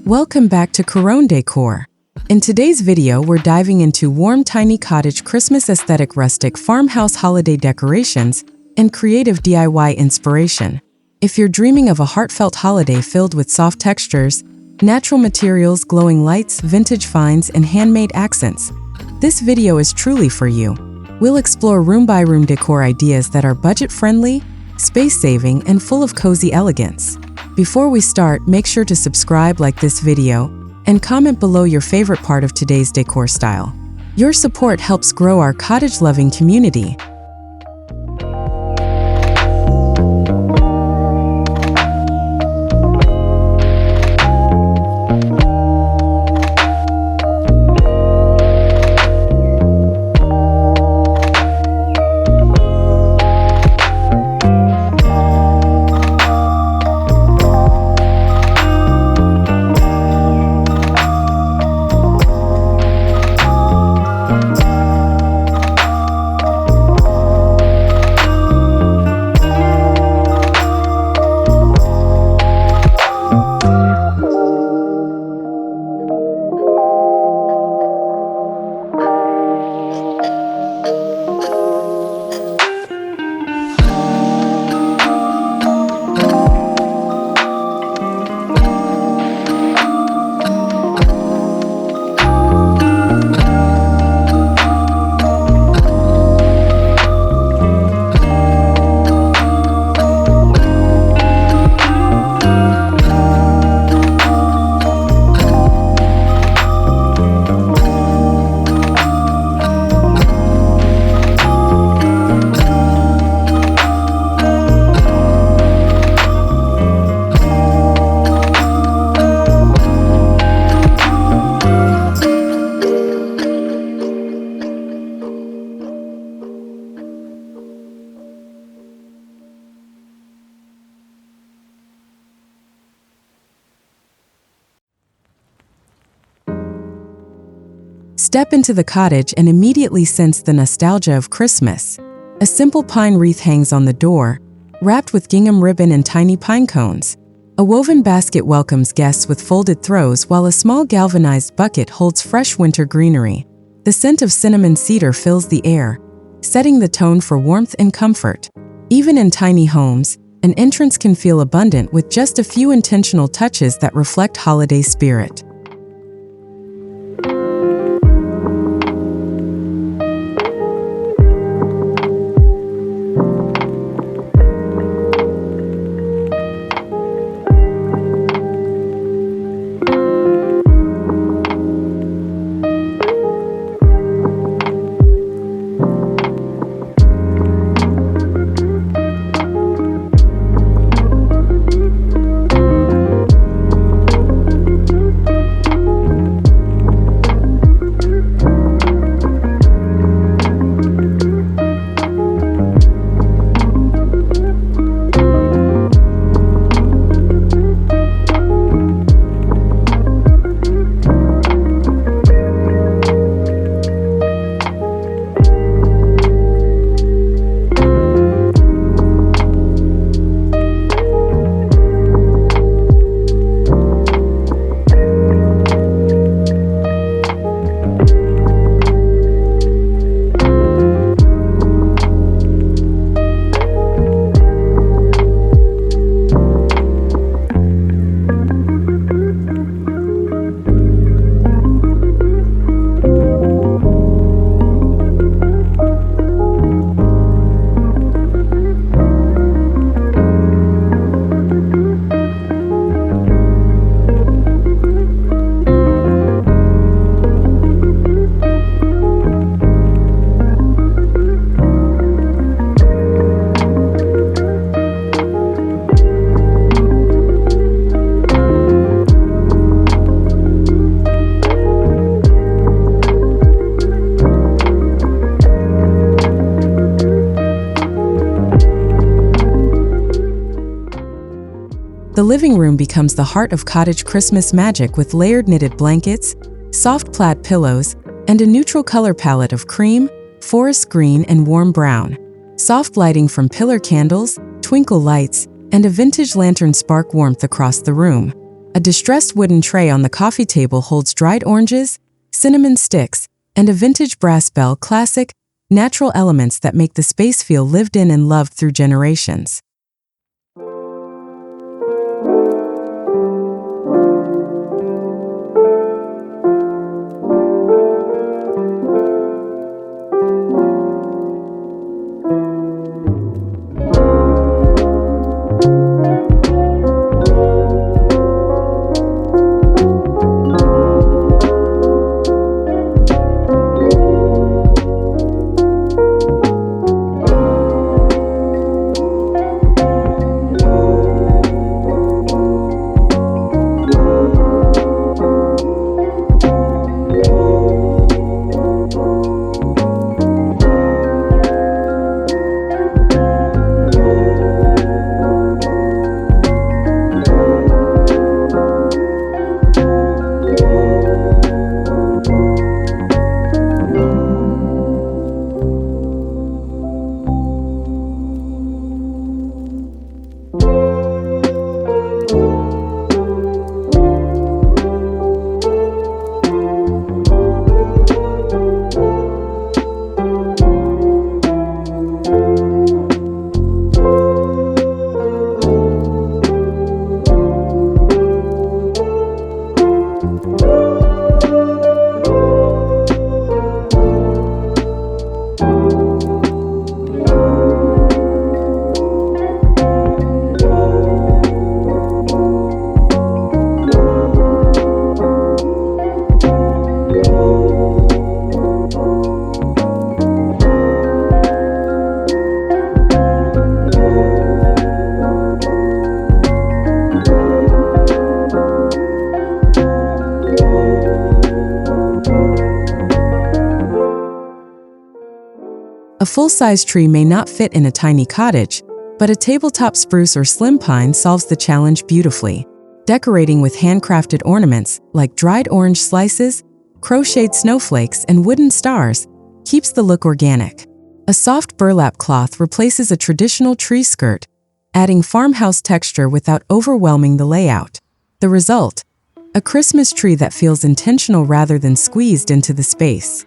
Welcome back to Decor. In today's video, we're diving into warm, tiny cottage Christmas aesthetic rustic farmhouse holiday decorations and creative DIY inspiration. If you're dreaming of a heartfelt holiday filled with soft textures, natural materials, glowing lights, vintage finds, and handmade accents, this video is truly for you. We'll explore room-by-room decor ideas that are budget-friendly, space-saving, and full of cozy elegance. Before we start, make sure to subscribe, like this video, and comment below your favorite part of today's decor style. Your support helps grow our cottage-loving community. Step into the cottage and immediately sense the nostalgia of Christmas. A simple pine wreath hangs on the door, wrapped with gingham ribbon and tiny pine cones. A woven basket welcomes guests with folded throws, while a small galvanized bucket holds fresh winter greenery. The scent of cinnamon cedar fills the air, setting the tone for warmth and comfort. Even in tiny homes, an entrance can feel abundant with just a few intentional touches that reflect holiday spirit. The living room becomes the heart of cottage Christmas magic with layered knitted blankets, soft plaid pillows, and a neutral color palette of cream, forest green, and warm brown. Soft lighting from pillar candles, twinkle lights, and a vintage lantern spark warmth across the room. A distressed wooden tray on the coffee table holds dried oranges, cinnamon sticks, and a vintage brass bell, classic, natural elements that make the space feel lived in and loved through generations. A full-size tree may not fit in a tiny cottage, but a tabletop spruce or slim pine solves the challenge beautifully. Decorating with handcrafted ornaments like dried orange slices, crocheted snowflakes, and wooden stars keeps the look organic. A soft burlap cloth replaces a traditional tree skirt, adding farmhouse texture without overwhelming the layout. The result? A Christmas tree that feels intentional rather than squeezed into the space.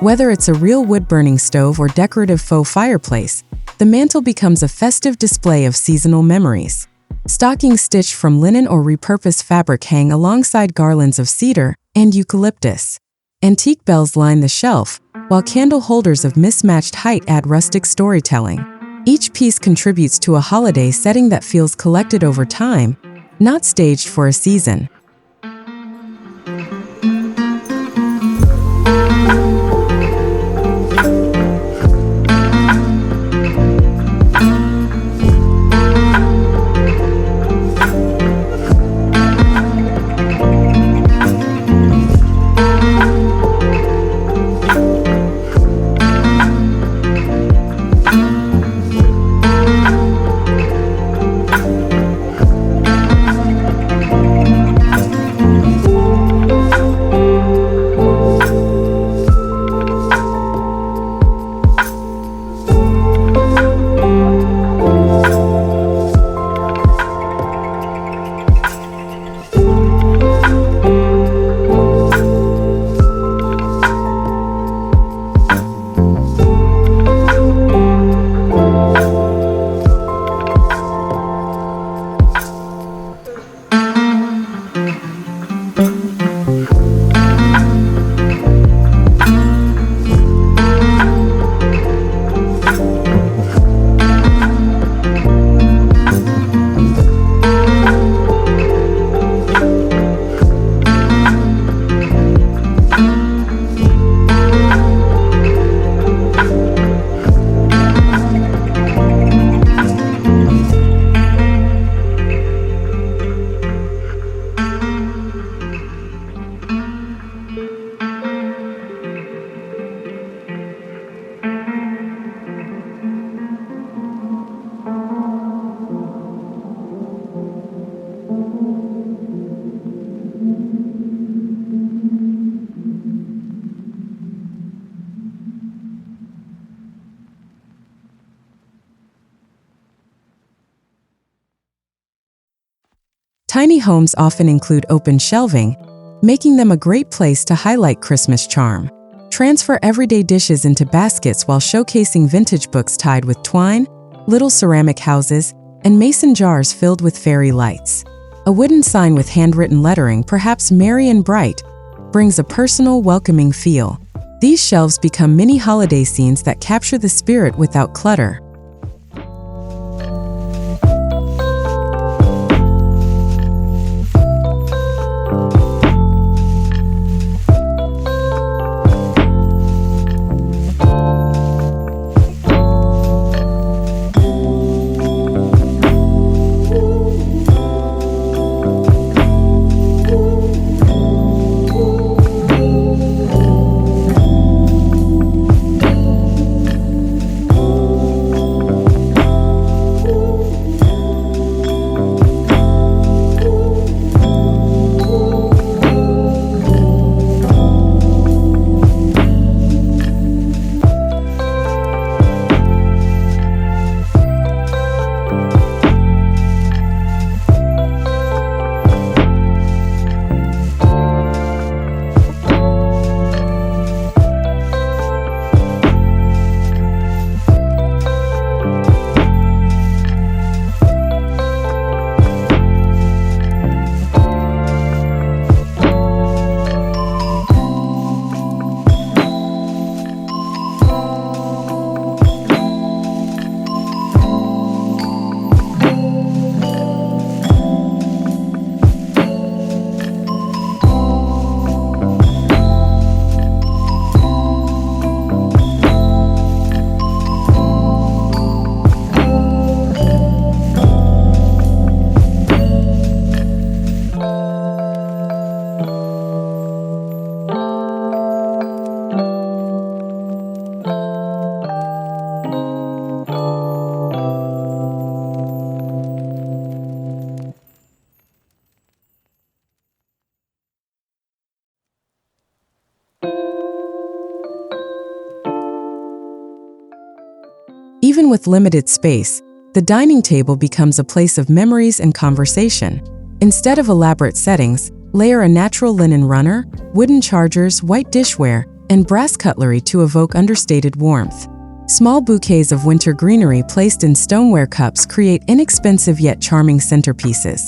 Whether it's a real wood-burning stove or decorative faux fireplace, the mantel becomes a festive display of seasonal memories. Stockings stitched from linen or repurposed fabric hang alongside garlands of cedar and eucalyptus. Antique bells line the shelf, while candle holders of mismatched height add rustic storytelling. Each piece contributes to a holiday setting that feels collected over time, not staged for a season. Tiny homes often include open shelving, making them a great place to highlight Christmas charm. Transfer everyday dishes into baskets while showcasing vintage books tied with twine, little ceramic houses, and mason jars filled with fairy lights. A wooden sign with handwritten lettering, perhaps merry and bright, brings a personal, welcoming feel. These shelves become mini holiday scenes that capture the spirit without clutter. Even with limited space, the dining table becomes a place of memories and conversation. Instead of elaborate settings, layer a natural linen runner, wooden chargers, white dishware, and brass cutlery to evoke understated warmth. Small bouquets of winter greenery placed in stoneware cups create inexpensive yet charming centerpieces.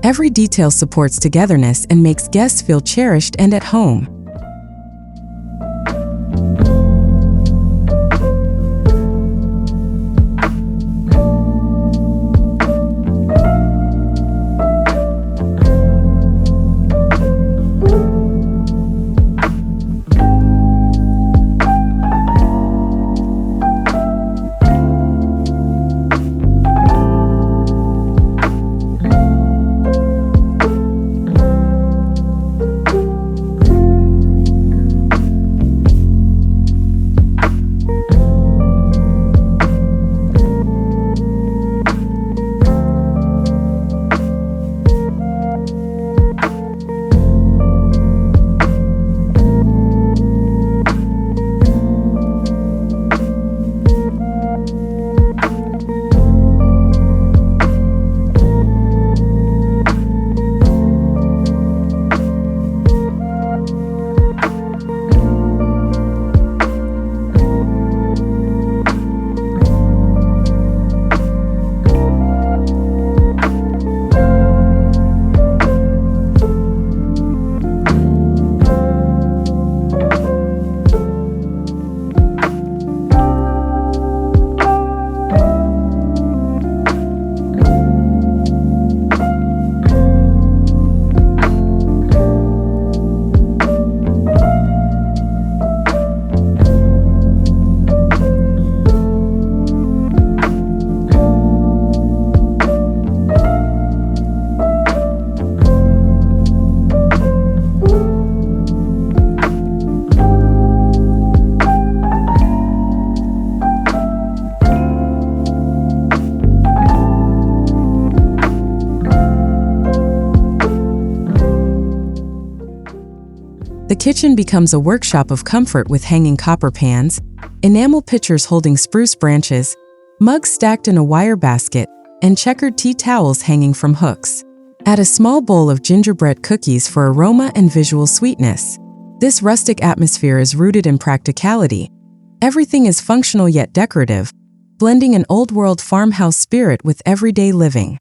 Every detail supports togetherness and makes guests feel cherished and at home. The kitchen becomes a workshop of comfort with hanging copper pans, enamel pitchers holding spruce branches, mugs stacked in a wire basket, and checkered tea towels hanging from hooks. Add a small bowl of gingerbread cookies for aroma and visual sweetness. This rustic atmosphere is rooted in practicality. Everything is functional yet decorative, blending an old-world farmhouse spirit with everyday living.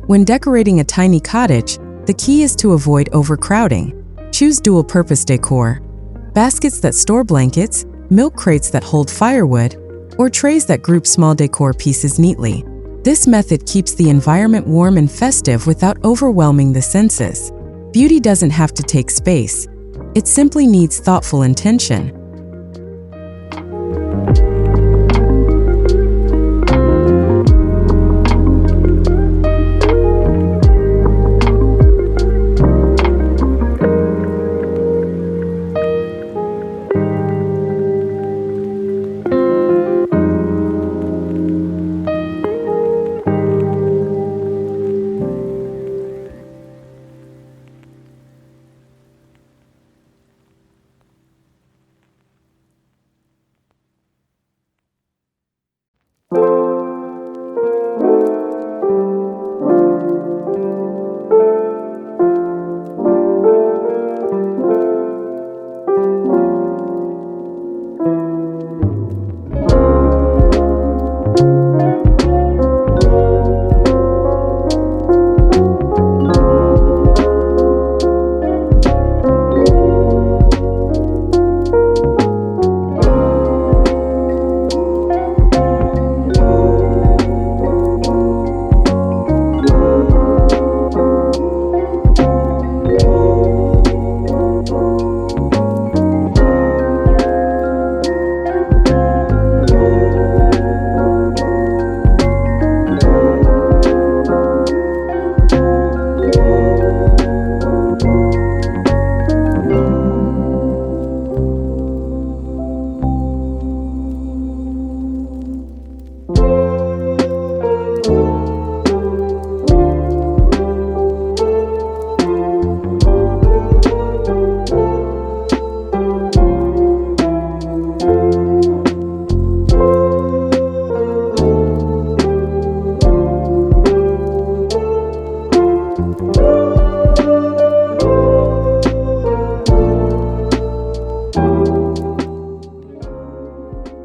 When decorating a tiny cottage, the key is to avoid overcrowding. Choose dual-purpose decor: baskets that store blankets, milk crates that hold firewood, or trays that group small decor pieces neatly. This method keeps the environment warm and festive without overwhelming the senses. Beauty doesn't have to take space. It simply needs thoughtful intention.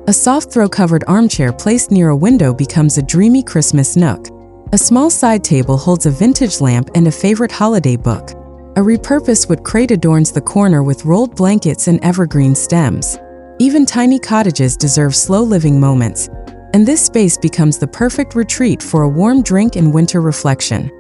A soft throw-covered armchair placed near a window becomes a dreamy Christmas nook. A small side table holds a vintage lamp and a favorite holiday book. A repurposed wood crate adorns the corner with rolled blankets and evergreen stems. Even tiny cottages deserve slow living moments, and this space becomes the perfect retreat for a warm drink and winter reflection.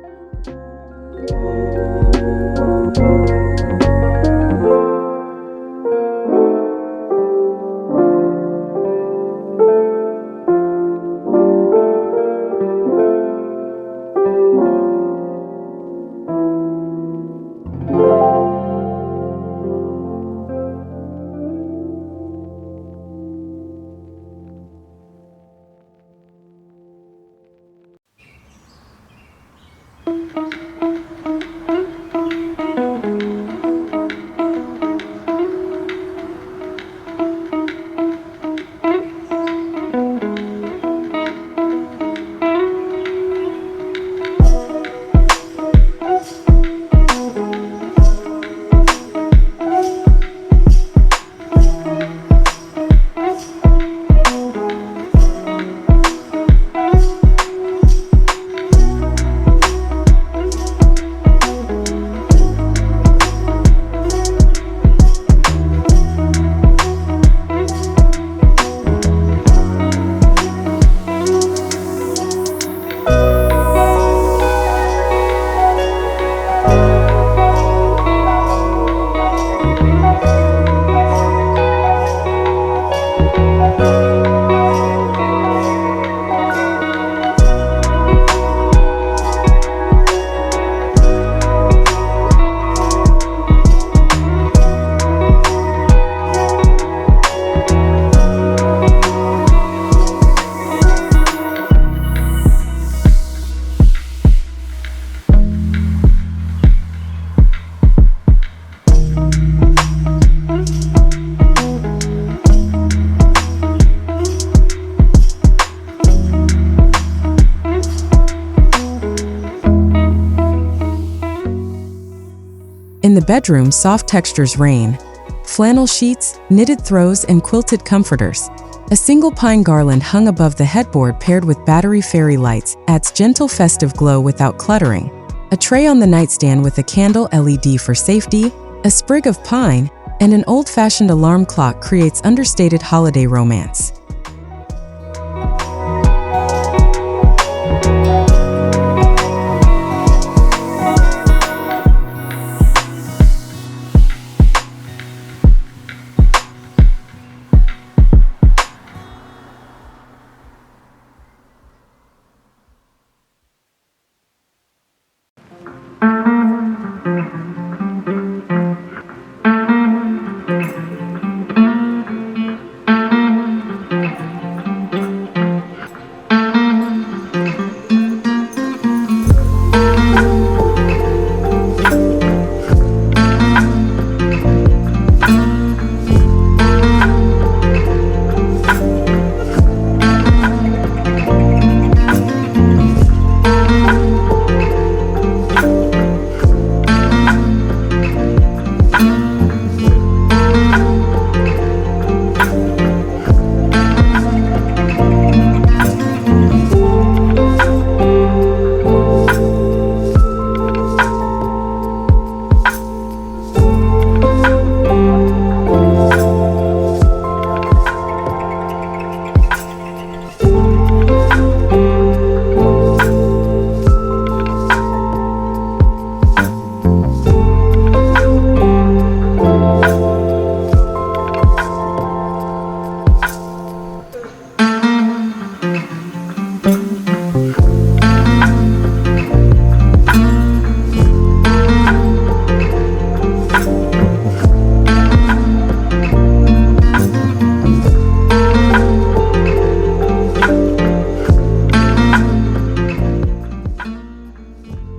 In the bedroom, soft textures reign. Flannel sheets, knitted throws, and quilted comforters. A single pine garland hung above the headboard paired with battery fairy lights adds gentle festive glow without cluttering. A tray on the nightstand with a candle LED for safety, a sprig of pine, and an old-fashioned alarm clock creates understated holiday romance.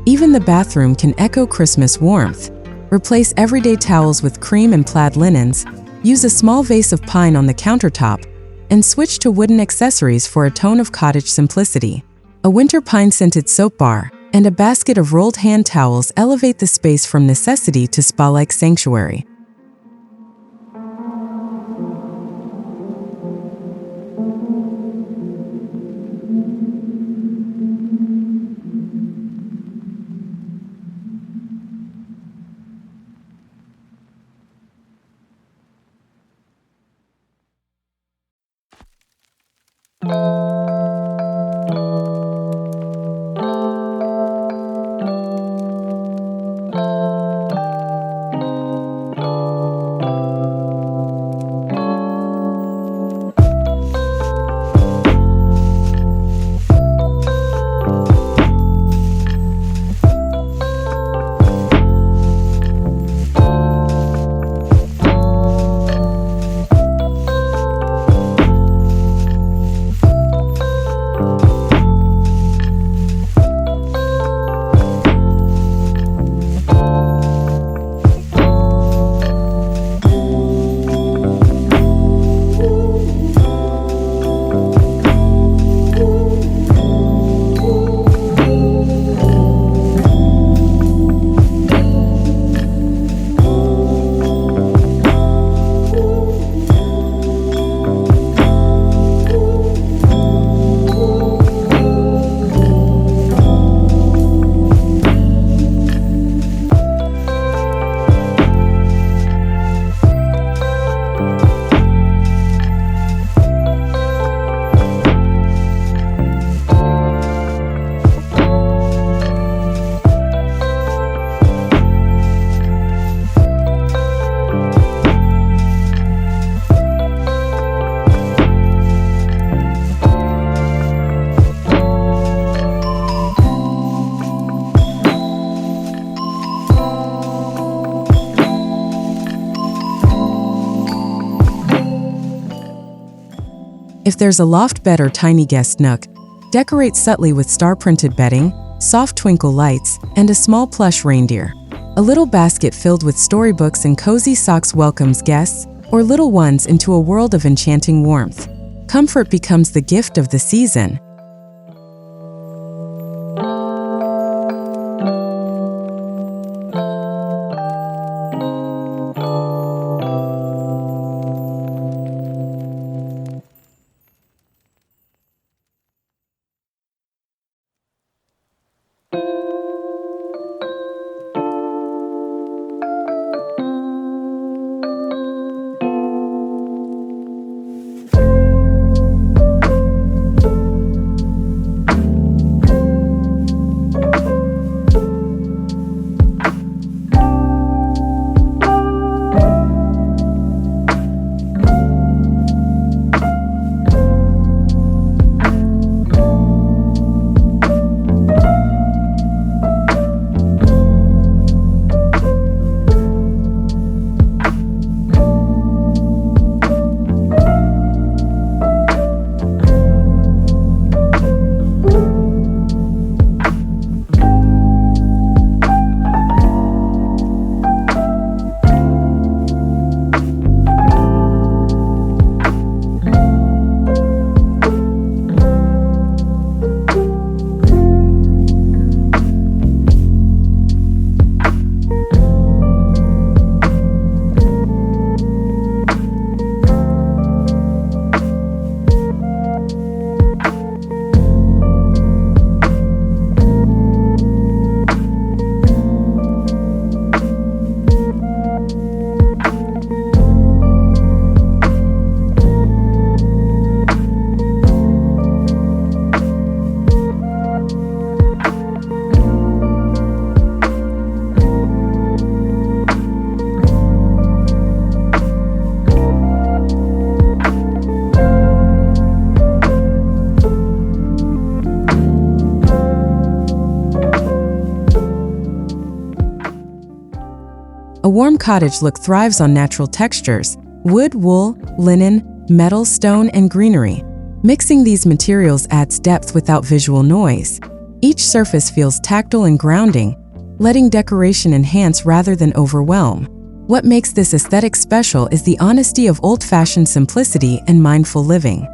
Even the bathroom can echo Christmas warmth. Replace everyday towels with cream and plaid linens, use a small vase of pine on the countertop, and switch to wooden accessories for a tone of cottage simplicity. A winter pine-scented soap bar and a basket of rolled hand towels elevate the space from necessity to spa-like sanctuary. If there's a loft bed or tiny guest nook, decorate subtly with star-printed bedding, soft twinkle lights, and a small plush reindeer. A little basket filled with storybooks and cozy socks welcomes guests or little ones into a world of enchanting warmth. Comfort becomes the gift of the season. A warm cottage look thrives on natural textures: wood, wool, linen, metal, stone, and greenery. Mixing these materials adds depth without visual noise. Each surface feels tactile and grounding, letting decoration enhance rather than overwhelm. What makes this aesthetic special is the honesty of old-fashioned simplicity and mindful living.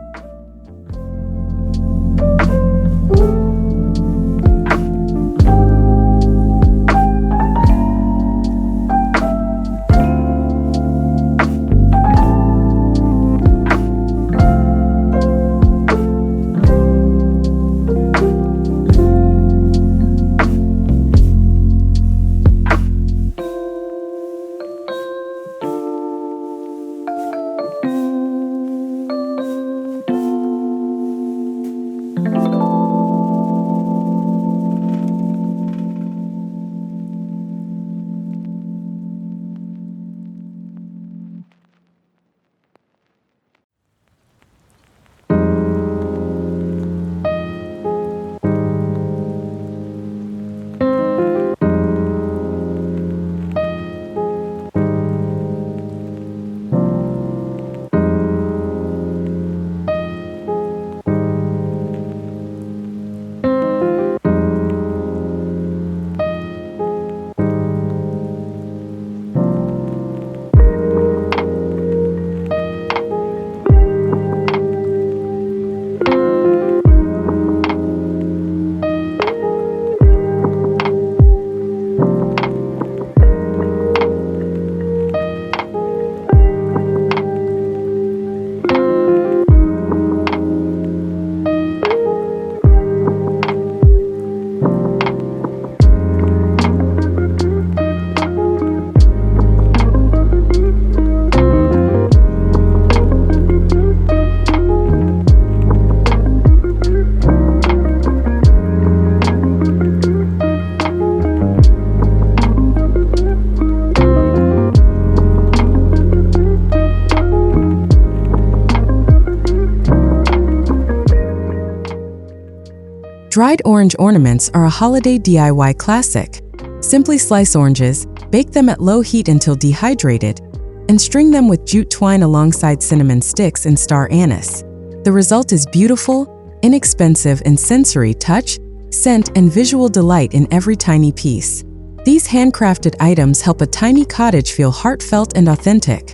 Dried orange ornaments are a holiday DIY classic. Simply slice oranges, bake them at low heat until dehydrated, and string them with jute twine alongside cinnamon sticks and star anise. The result is beautiful, inexpensive, and sensory touch, scent, and visual delight in every tiny piece. These handcrafted items help a tiny cottage feel heartfelt and authentic.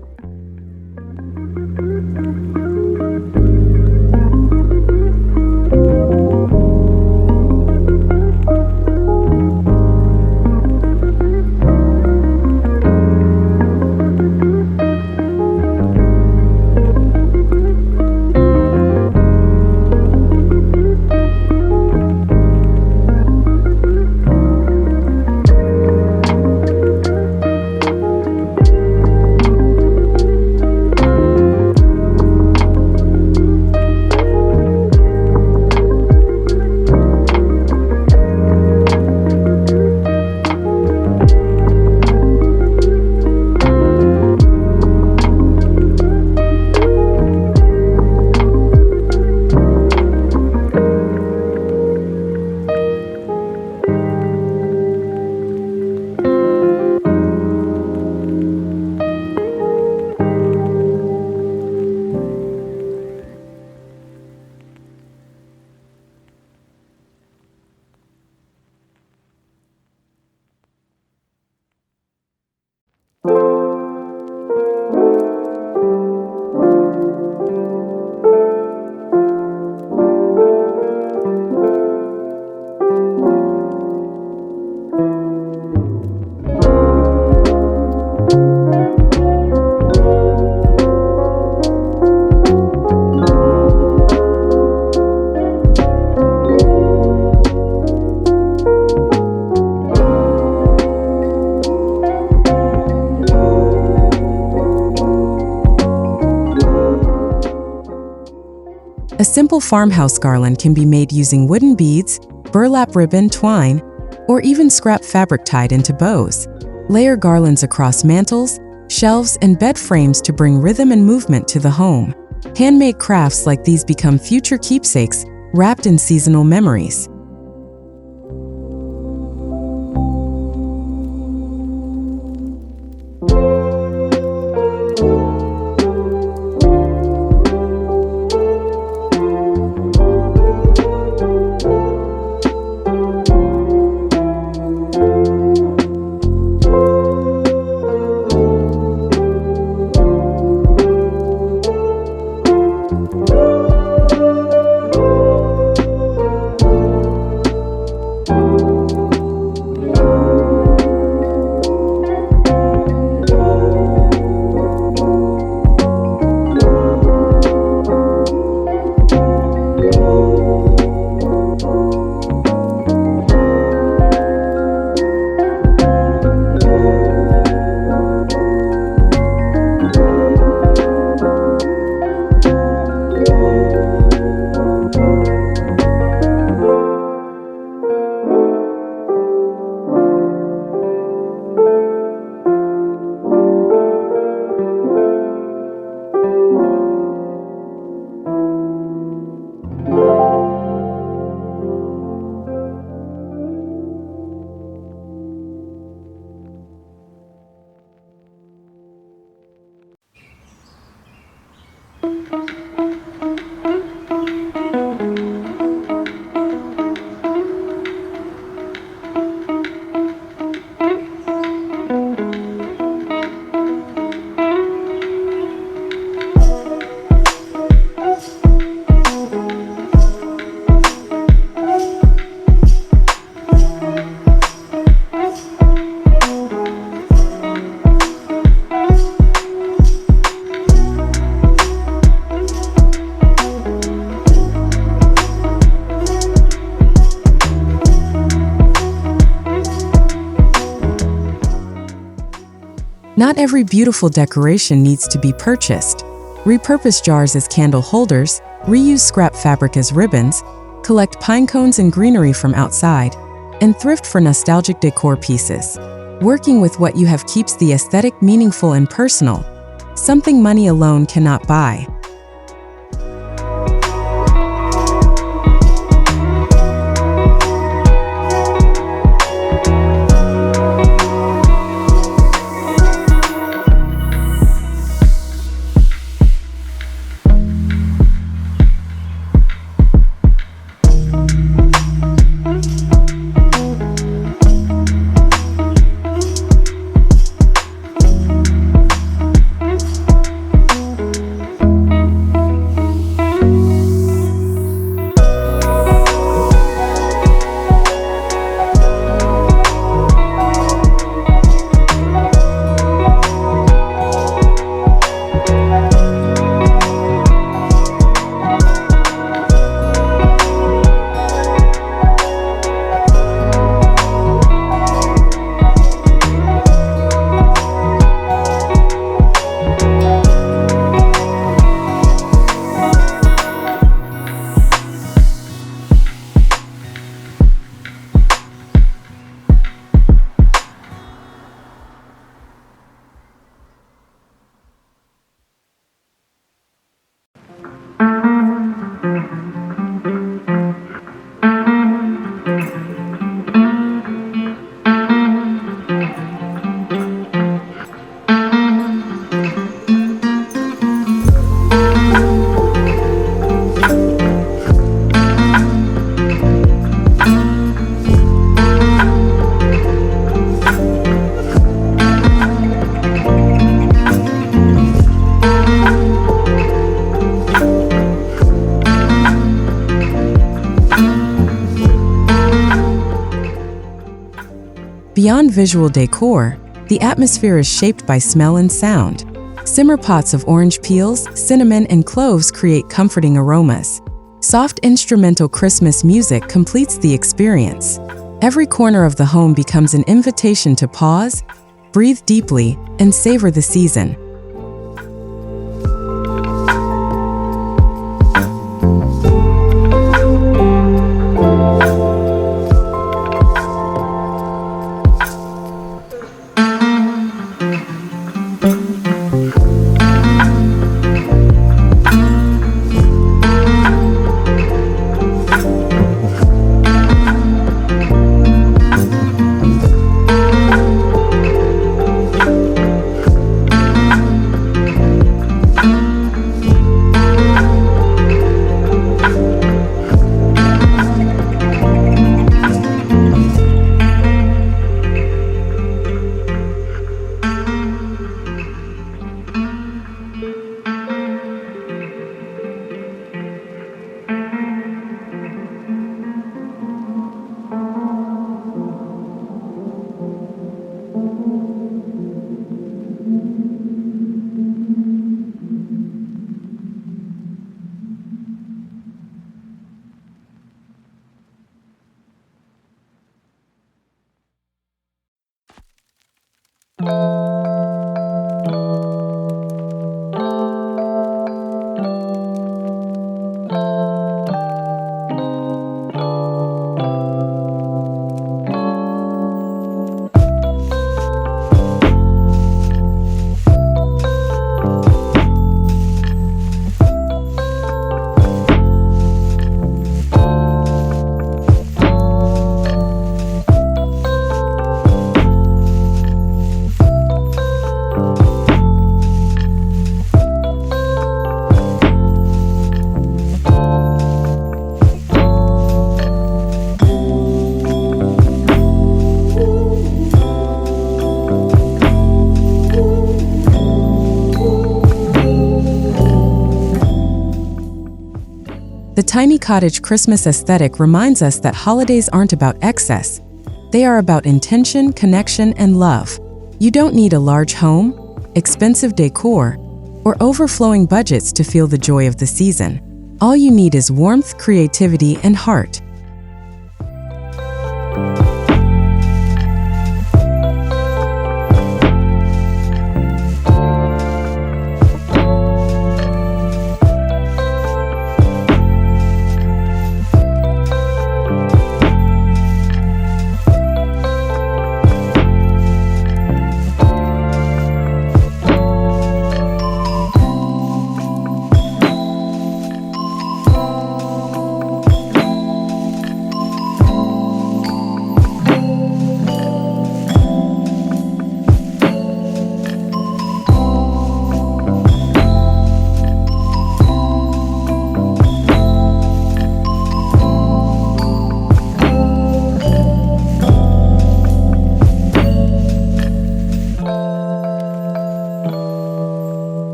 A simple farmhouse garland can be made using wooden beads, burlap ribbon, twine, or even scrap fabric tied into bows. Layer garlands across mantels, shelves, and bed frames to bring rhythm and movement to the home. Handmade crafts like these become future keepsakes, wrapped in seasonal memories. Not every beautiful decoration needs to be purchased. Repurpose jars as candle holders, reuse scrap fabric as ribbons, collect pine cones and greenery from outside, and thrift for nostalgic decor pieces. Working with what you have keeps the aesthetic meaningful and personal, something money alone cannot buy. Beyond visual decor, the atmosphere is shaped by smell and sound. Simmer pots of orange peels, cinnamon, and cloves create comforting aromas. Soft instrumental Christmas music completes the experience. Every corner of the home becomes an invitation to pause, breathe deeply, and savor the season. The tiny cottage Christmas aesthetic reminds us that holidays aren't about excess. They are about intention, connection, and love. You don't need a large home, expensive decor, or overflowing budgets to feel the joy of the season. All you need is warmth, creativity, and heart.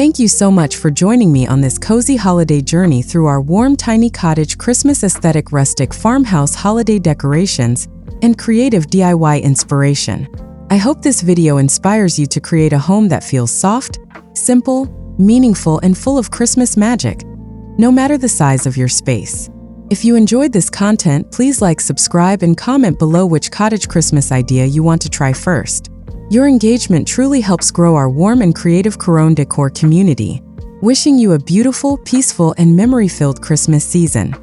Thank you so much for joining me on this cozy holiday journey through our warm, tiny cottage Christmas aesthetic rustic farmhouse holiday decorations and creative DIY inspiration. I hope this video inspires you to create a home that feels soft, simple, meaningful, and full of Christmas magic, no matter the size of your space. If you enjoyed this content, please like, subscribe, and comment below which cottage Christmas idea you want to try first. Your engagement truly helps grow our warm and creative Cottagecore community. Wishing you a beautiful, peaceful, and memory-filled Christmas season.